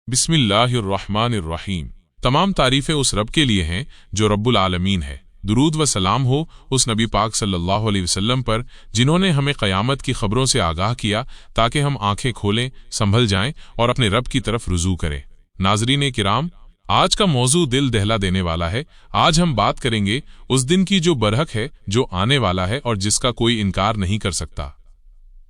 बिस्मिल्लाहिर्रहमानिर्रहीम। तमाम तारीफ़ें उस रब के लिए हैं जो रब्बुल आलमीन है। दुरूद व सलाम हो उस नबी पाक सल्लल्लाहु अलैहि वसल्लम पर जिन्होंने हमें क़यामत की ख़बरों से आगाह किया ताकि हम आंखें खोलें, संभल जाएं और अपने रब की तरफ रुजू करें। नाज़रीन किराम, आज का मौजू दिल दहला देने वाला है। आज हम बात करेंगे उस दिन की जो बरहक है, जो आने वाला है और जिसका कोई इनकार नहीं कर सकता।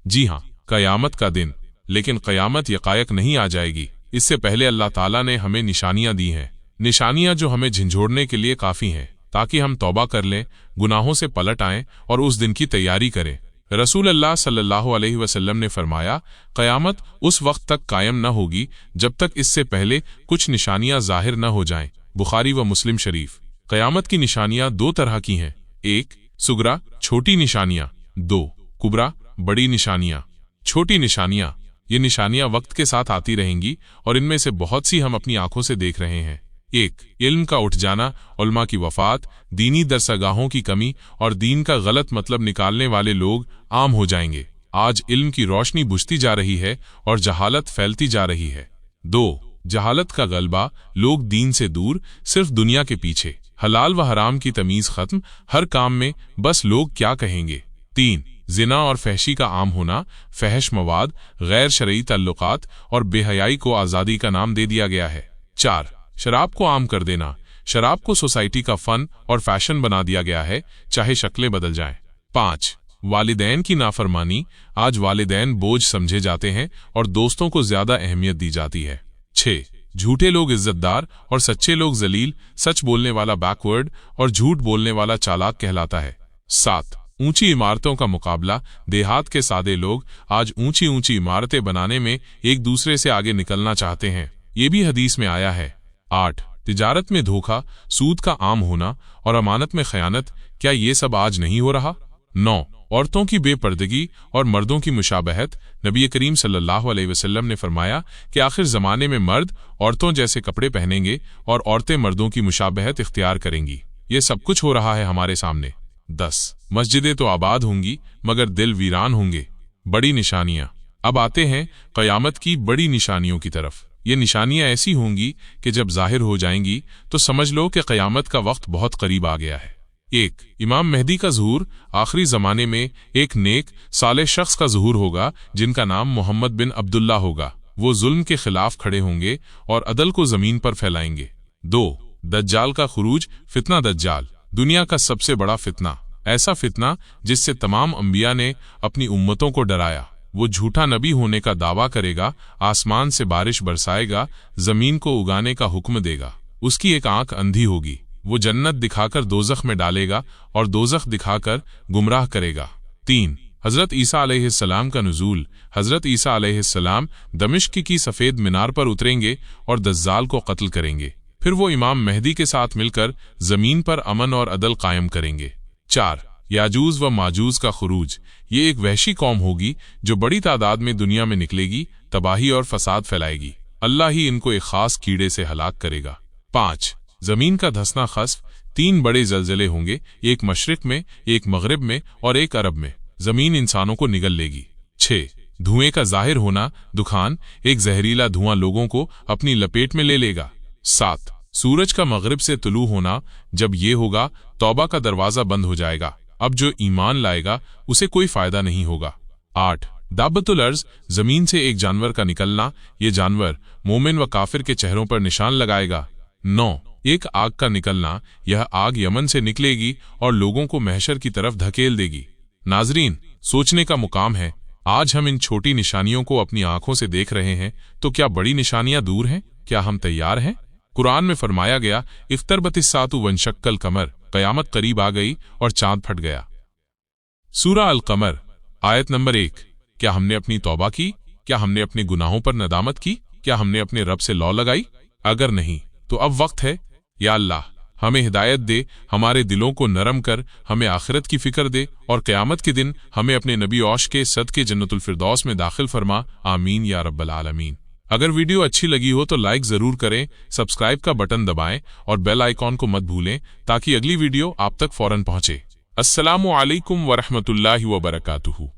जी हाँ, क़यामत का दिन। लेकिन क़यामत यकायक नहीं आ जाएगी। इससे पहले अल्लाह ताला ने हमें निशानियां दी हैं, निशानियां जो हमें झंझोड़ने के लिए काफ़ी हैं ताकि हम तौबा कर लें, गुनाहों से पलट आएं और उस दिन की तैयारी करें। रसूल अल्लाह सल्लल्लाहु अलैहि वसल्लम ने फरमाया, क़यामत उस वक्त तक कायम न होगी जब तक इससे पहले कुछ निशानियां ज़ाहिर न हो जाएं। बुखारी व मुस्लिम शरीफ। क़यामत की निशानियां दो तरह की हैं। एक, सुगरा छोटी निशानियां। दो, कुबरा बड़ी निशानियां। छोटी निशानियां, ये निशानियां वक्त के साथ आती रहेंगी और इनमें से बहुत सी हम अपनी आंखों से देख रहे हैं। एक, इल्म का उठ जाना, उलमा की वफात, दीनी दरसगाहों की कमी और दीन का गलत मतलब निकालने वाले लोग आम हो जाएंगे। आज इल्म की रोशनी बुझती जा रही है और जहालत फैलती जा रही है। दो, जहालत का गलबा, लोग दीन से दूर, सिर्फ दुनिया के पीछे, हलाल व हराम की तमीज खत्म, हर काम में बस लोग क्या कहेंगे। तीन, जिना और फहशी का आम होना, फहश मवाद, गैर शरई ताल्लुकात और बेहयाई को आज़ादी का नाम दे दिया गया है। चार, शराब को आम कर देना, शराब को सोसाइटी का फन और फैशन बना दिया गया है, चाहे शक्लें बदल जाएं। पाँच, वालिदैन की नाफरमानी, आज वालिदैन बोझ समझे जाते हैं और दोस्तों को ज्यादा अहमियत दी जाती है। छः, झूठे लोग इज्जतदार और सच्चे लोग जलील, सच बोलने वाला बैकवर्ड और झूठ बोलने वाला चालाक कहलाता है। सात, ऊंची इमारतों का मुकाबला, देहात के सादे लोग आज ऊंची ऊंची इमारतें बनाने में एक दूसरे से आगे निकलना चाहते हैं, ये भी हदीस में आया है। आठ, तिजारत में धोखा, सूद का आम होना और अमानत में खयानत, क्या ये सब आज नहीं हो रहा। नौ, औरतों की बेपर्दगी और मर्दों की मुशाबहत, नबी करीम सल्लल्लाहु अलैहि वसल्लम ने फरमाया कि आखिर ज़माने में मर्द औरतों जैसे कपड़े पहनेंगे और औरतें मर्दों की मुशाबहत इख्तियार करेंगी। ये सब कुछ हो रहा है हमारे सामने। 10, मस्जिदें तो आबाद होंगी मगर दिल वीरान होंगे। बड़ी निशानियां। अब आते हैं क़यामत की बड़ी निशानियों की तरफ। ये निशानियां ऐसी होंगी कि जब जाहिर हो जाएंगी तो समझ लो कि क़यामत का वक्त बहुत करीब आ गया है। एक, इमाम मेहदी का ज़ुहूर, आखिरी ज़माने में एक नेक साले शख्स का ज़ुहूर होगा जिनका नाम मोहम्मद बिन अब्दुल्ला होगा। वो जुल्म के खिलाफ खड़े होंगे और अदल को ज़मीन पर फैलाएंगे। दो, दज्जाल का खुरूज, फितना दज्जाल, दुनिया का सबसे बड़ा फितना, ऐसा फितना जिससे तमाम अंबिया ने अपनी उम्मतों को डराया। वो झूठा नबी होने का दावा करेगा, आसमान से बारिश बरसाएगा, जमीन को उगाने का हुक्म देगा। उसकी एक आंख अंधी होगी। वो जन्नत दिखाकर दोजख में डालेगा और दोजख दिखाकर गुमराह करेगा। तीन, हजरत ईसा अलैहिस्सलाम का नुज़ूल, हजरत ईसा अलैहिस्सलाम दमिश्क की सफ़ेद मीनार पर उतरेंगे और दज्जाल को कत्ल करेंगे। फिर वो इमाम मेहदी के साथ मिलकर जमीन पर अमन और अदल कायम करेंगे। चार, याजूज व माजूज का खुरूज, ये एक वहशी कौम होगी जो बड़ी तादाद में दुनिया में निकलेगी, तबाही और फसाद फैलाएगी। अल्लाह ही इनको एक खास कीड़े से हलाक करेगा। पाँच, जमीन का धंसना खस्फ, तीन बड़े जलजले होंगे, एक मशरिक में, एक मगरिब में और एक अरब में। जमीन इंसानों को निगल लेगी। छः, धुएं का जाहिर होना, दुखान, एक जहरीला धुआं लोगों को अपनी लपेट में ले लेगा। सात, सूरज का मगरिब से तुलू होना, जब ये होगा तौबा का दरवाज़ा बंद हो जाएगा, अब जो ईमान लाएगा उसे कोई फ़ायदा नहीं होगा। आठ, दाबतुल अर्ज़, ज़मीन से एक जानवर का निकलना, ये जानवर मोमिन व काफिर के चेहरों पर निशान लगाएगा। नौ, एक आग का निकलना, यह आग यमन से निकलेगी और लोगों को महशर की तरफ धकेल देगी। नाजरीन, सोचने का मुकाम है, आज हम इन छोटी निशानियों को अपनी आंखों से देख रहे हैं, तो क्या बड़ी निशानियां दूर हैं? क्या हम तैयार हैं? कुरान में फरमाया गया, इफ्तरबतिस्सातु वंशक्कल कमर, क़यामत करीब आ गई और चांद फट गया। सूरा अल कमर, आयत नंबर 1। क्या हमने अपनी तौबा की? क्या हमने अपने गुनाहों पर नदामत की? क्या हमने अपने रब से लौ लगाई? अगर नहीं तो अब वक्त है। या अल्लाह, हमें हिदायत दे, हमारे दिलों को नरम कर, हमें आखिरत की फिक्र दे और क़यामत के दिन हमें अपने नबी औश के सदके जन्नतुल फिरदौस में दाखिल फरमा। आमीन या रब्बल आलमीन। अगर वीडियो अच्छी लगी हो तो लाइक ज़रूर करें, सब्सक्राइब का बटन दबाएं और बेल आइकॉन को मत भूलें ताकि अगली वीडियो आप तक फ़ौरन पहुंचे। अस्सलामु अलैकुम वरहमतुल्लाहि वबरकातुहू।